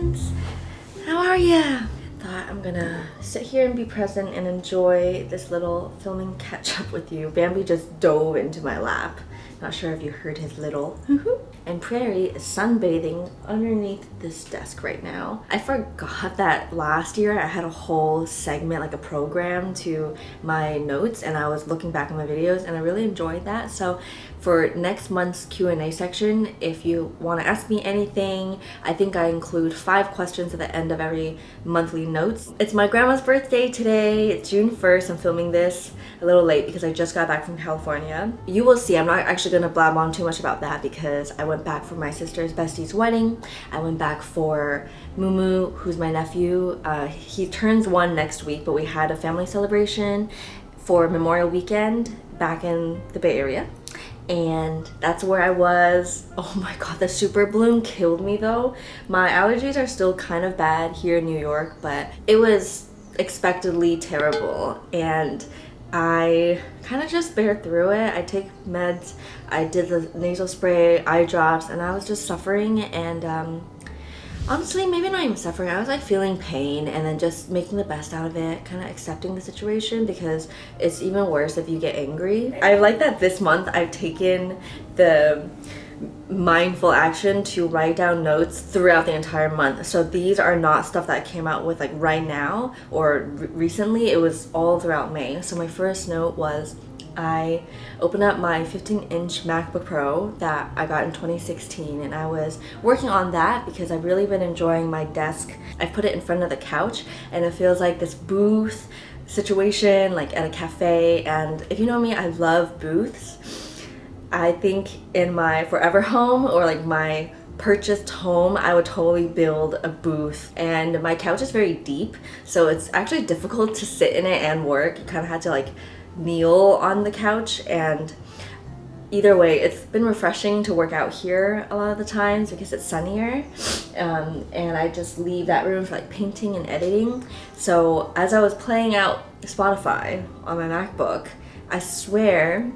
friends. How are ya? Thought I'm gonna sit here and be present and enjoy this little filming catch up with you. Bambi just dove into my lap. Not sure if you heard his little and Prairie is sunbathing underneath this desk right now. I forgot that last year I had a whole segment, like a program to my notes, and I was looking back on my videos and I really enjoyed that. So for next month's Q&A section, if you want to ask me anything, I think I include 5 questions at the end of every monthly notes. It's my grandma's birthday today. It's June 1st. I'm filming this a little late because I just got back from California. You will see, I'm not actually gonna blab on too much about that because I went back for my sister's bestie's wedding. I went back for Mumu, who's my nephew. He turns 1 next week, but we had a family celebration for Memorial Weekend back in the Bay Area. And that's where I was. Oh my god, the super bloom killed me though. My allergies are still kind of bad here in New York, but it was expectedly terrible, and I kind of just bear through it. I take meds, I did the nasal spray, eye drops, and I was just suffering. And honestly, maybe not even suffering. I was like feeling pain and then just making the best out of it, kind of accepting the situation, because it's even worse if you get angry. I like that this month I've taken the mindful action to write down notes throughout the entire month. So these are not stuff that came out with like right now or recently. It was all throughout May. So my first note was, I opened up my 15-inch MacBook Pro that I got in 2016, and I was working on that because I've really been enjoying my desk. I put it in front of the couch and it feels like this booth situation, like at a cafe. And if you know me, I love booths. I think in my forever home, or like my purchased home, I would totally build a booth. And my couch is very deep, so it's actually difficult to sit in it and work. You kind of had to like kneel on the couch, and either way, it's been refreshing to work out here a lot of the times because it's sunnier. And I just leave that room for like painting and editing. So as I was playing out Spotify on my MacBook, I swear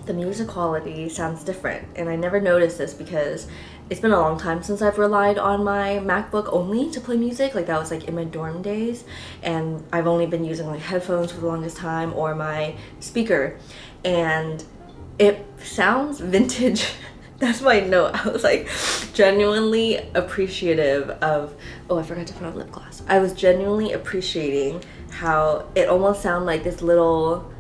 the music quality sounds different, and I never noticed this because it's been a long time since I've relied on my MacBook only to play music. Like that was like in my dorm days, and I've only been using like headphones for the longest time or my speaker, and it sounds vintage. That's my note. I was like genuinely appreciative of, oh, I forgot to put on lip gloss. I was genuinely appreciating how it almost sounded like this little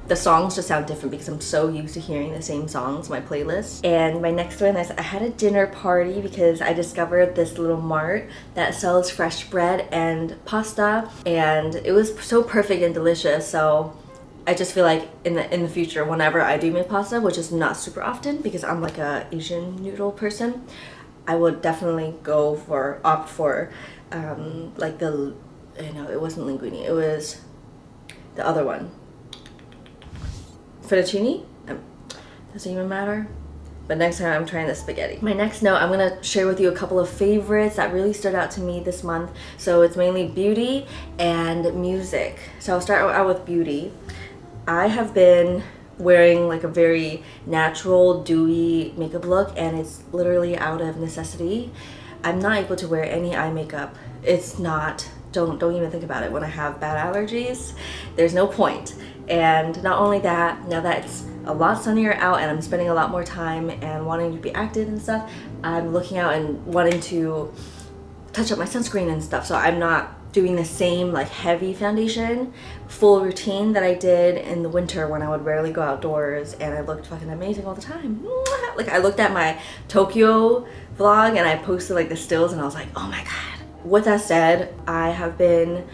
the songs just sound different because I'm so used to hearing the same songs in my playlist. And my next one is, I had a dinner party because I discovered this little mart that sells fresh bread and pasta, and it was so perfect and delicious. So I just feel like in the future, whenever I do make pasta, which is not super often because I'm like a Asian noodle person, I would definitely opt for like the, it wasn't linguine, it was the other one. Fettuccine? Doesn't even matter. But next time I'm trying the spaghetti. My next note, I'm gonna share with you a couple of favorites that really stood out to me this month. So it's mainly beauty and music. So I'll start out with beauty. I have been wearing like a very natural, dewy makeup look, and it's literally out of necessity. I'm not able to wear any eye makeup. It's not, don't even think about it. When I have bad allergies, there's no point. And not only that, now that it's a lot sunnier out and I'm spending a lot more time and wanting to be active and stuff, I'm looking out and wanting to touch up my sunscreen and stuff. So I'm not doing the same like heavy foundation full routine that I did in the winter when I would rarely go outdoors and I looked fucking amazing all the time. Like I looked at my Tokyo vlog and I posted like the stills and I was like, oh my god. With that said, I have been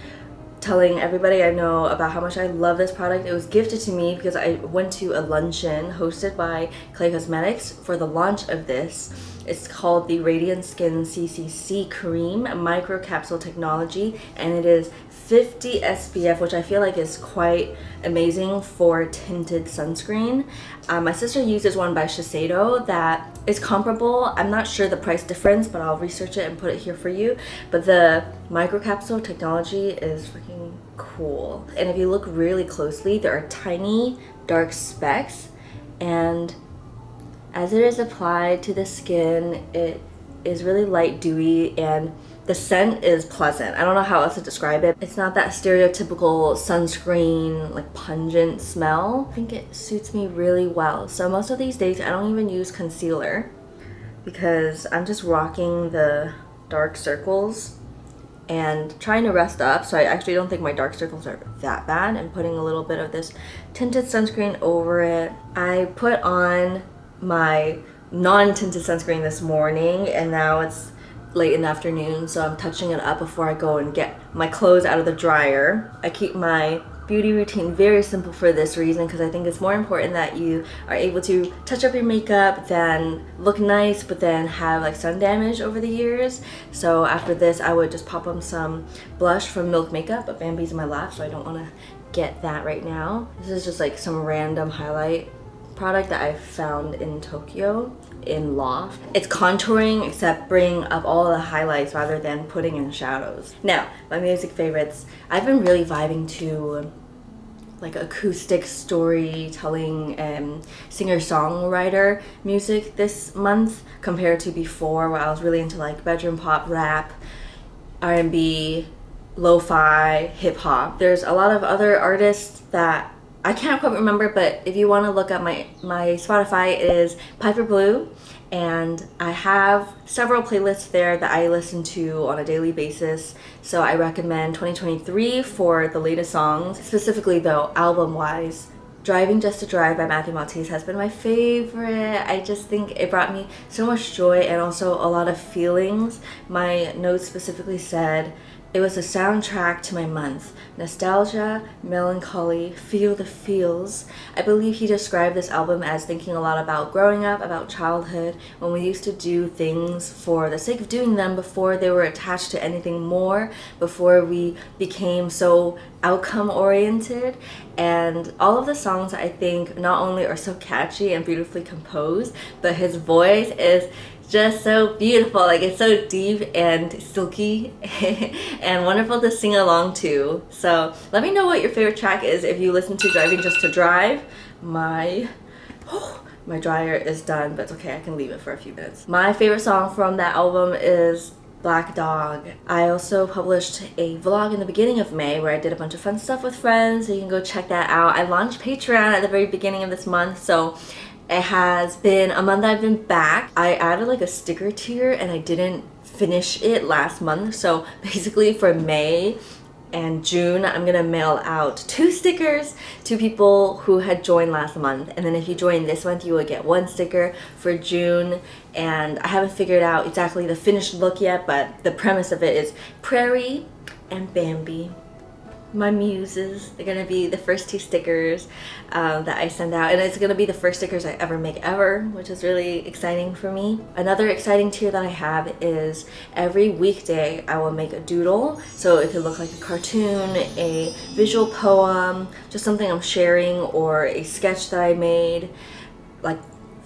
telling everybody I know about how much I love this product. It was gifted to me because I went to a luncheon hosted by Clay Cosmetics for the launch of this. It's called the Radiant Skin CCC Cream Micro Capsule Technology, and it is 50 SPF, which I feel like is quite amazing for tinted sunscreen. My sister uses one by Shiseido that is comparable. I'm not sure the price difference, but I'll research it and put it here for you. But the microcapsule technology is freaking cool. And if you look really closely, there are tiny dark specks, and as it is applied to the skin, it is really light, dewy, and the scent is pleasant. I don't know how else to describe it. It's not that stereotypical sunscreen, like pungent smell. I think it suits me really well. So most of these days I don't even use concealer because I'm just rocking the dark circles and trying to rest up. So I actually don't think my dark circles are that bad, and putting a little bit of this tinted sunscreen over it. I put on my non-tinted sunscreen this morning, and now it's late in the afternoon, so I'm touching it up before I go and get my clothes out of the dryer. I keep my beauty routine very simple for this reason, because I think it's more important that you are able to touch up your makeup than look nice but then have like sun damage over the years. So after this I would just pop on some blush from Milk Makeup, but Bambi's in my lap so I don't want to get that right now. This is just like some random highlight product that I found in Tokyo in Loft. It's contouring except bringing up all the highlights rather than putting in shadows. Now, my music favorites. I've been really vibing to like acoustic storytelling and singer-songwriter music this month compared to before, where I was really into like bedroom pop, rap, R&B, lo-fi, hip-hop. There's a lot of other artists that I can't quite remember, but if you want to look at my Spotify, it is Piper Blue, and I have several playlists there that I listen to on a daily basis. So I recommend 2023 for the latest songs. Specifically though, album-wise, Driving Just to Drive by Matthew Maltese has been my favorite. I just think it brought me so much joy and also a lot of feelings. My notes specifically said, it was a soundtrack to my month. Nostalgia, melancholy, feel the feels. I believe he described this album as thinking a lot about growing up, about childhood, when we used to do things for the sake of doing them before they were attached to anything more, before we became so outcome oriented. And all of the songs, I think, not only are so catchy and beautifully composed, but his voice is just so beautiful. Like, it's so deep and silky and wonderful to sing along to. So let me know what your favorite track is if you listen to Driving Just to Drive. My dryer is done, but it's okay, I can leave it for a few minutes. My favorite song from that album is Black Dog. I also published a vlog in the beginning of May where I did a bunch of fun stuff with friends, so you can go check that out. I launched Patreon at the very beginning of this month, so it has been a month I've been back. I added like a sticker tier and I didn't finish it last month. So basically for May and June, I'm gonna mail out 2 stickers to people who had joined last month. And then if you join this month, you will get 1 sticker for June. And I haven't figured out exactly the finished look yet, but the premise of it is Prairie and Bambi, my muses. They're gonna be the first 2 stickers that I send out, and it's gonna be the first stickers I ever make ever, which is really exciting for me. Another exciting tier that I have is every weekday I will make a doodle, so it could look like a cartoon, a visual poem, just something I'm sharing, or a sketch that I made, like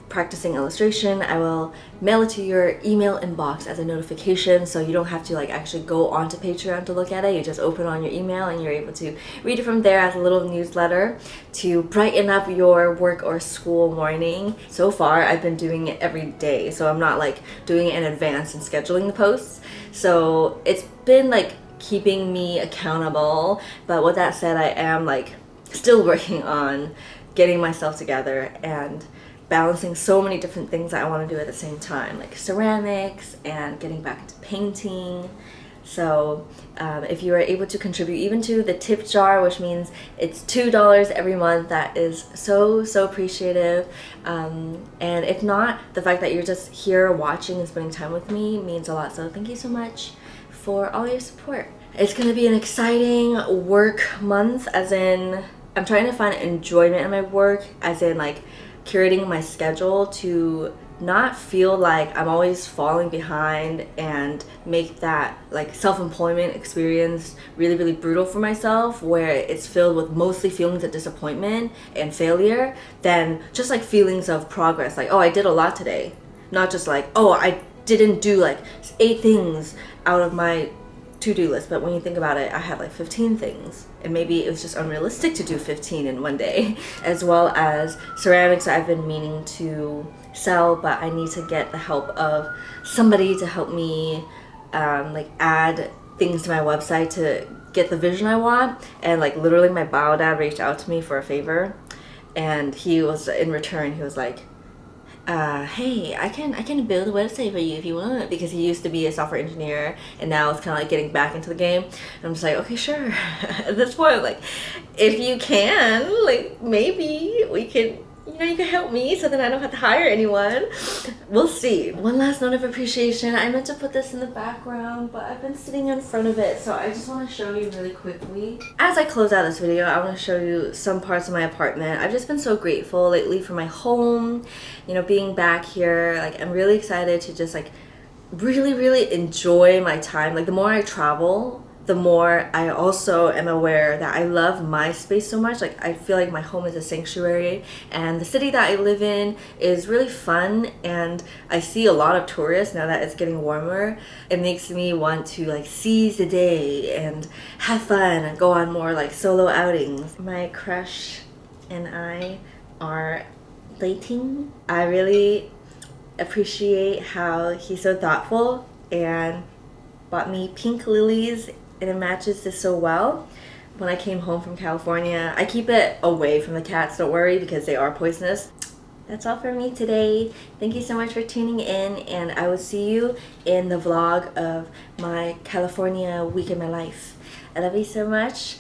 practicing illustration. I will mail it to your email inbox as a notification, so you don't have to like actually go onto Patreon to look at it. You just open on your email and you're able to read it from there as a little newsletter to brighten up your work or school morning. So far I've been doing it every day, so I'm not like doing it in advance and scheduling the posts, so it's been like keeping me accountable. But with that said, I am like still working on getting myself together and balancing so many different things that I want to do at the same time, like ceramics and getting back into painting. So if you are able to contribute even to the tip jar, which means it's $2 every month, that is so appreciative. And if not, the fact that you're just here watching and spending time with me means a lot, so thank you so much for all your support. It's gonna be an exciting work month, as in I'm trying to find enjoyment in my work, as in like curating my schedule to not feel like I'm always falling behind and make that like self-employment experience really brutal for myself, where it's filled with mostly feelings of disappointment and failure than just like feelings of progress, like, oh, I did a lot today, not just like, oh, I didn't do like 8 things out of my to-do list, but when you think about it, I had like 15 things, and maybe it was just unrealistic to do 15 in one day. As well as ceramics I've been meaning to sell, but I need to get the help of somebody to help me like add things to my website to get the vision I want. And like literally my bio dad reached out to me for a favor, and he was, in return, he was like, hey, I can build a website for you if you want, because he used to be a software engineer and now it's kind of like getting back into the game. And I'm just like, okay, sure. At this point, like, if you can, like, maybe we can, you know, you can help me so then I don't have to hire anyone. We'll see. One last note of appreciation. I meant to put this in the background, but I've been sitting in front of it, so I just want to show you really quickly. As I close out this video, I want to show you some parts of my apartment. I've just been so grateful lately for my home, you know, being back here. Like, I'm really excited to just like really enjoy my time. Like, the more I travel, the more I also am aware that I love my space so much. Like, I feel like my home is a sanctuary, and the city that I live in is really fun, and I see a lot of tourists now that it's getting warmer. It makes me want to like seize the day and have fun and go on more like solo outings. My crush and I are dating. I really appreciate how he's so thoughtful and bought me pink lilies, and it matches this so well. When I came home from California, I keep it away from the cats, don't worry, because they are poisonous. That's all for me today. Thank you so much for tuning in, and I will see you in the vlog of my California week in my life. I love you so much.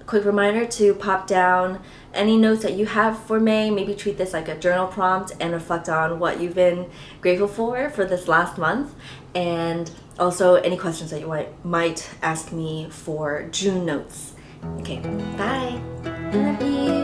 Quick reminder to pop down any notes that you have for May. Maybe treat this like a journal prompt and reflect on what you've been grateful for this last month. And also any questions that you might ask me for June notes. Okay, bye. I love you.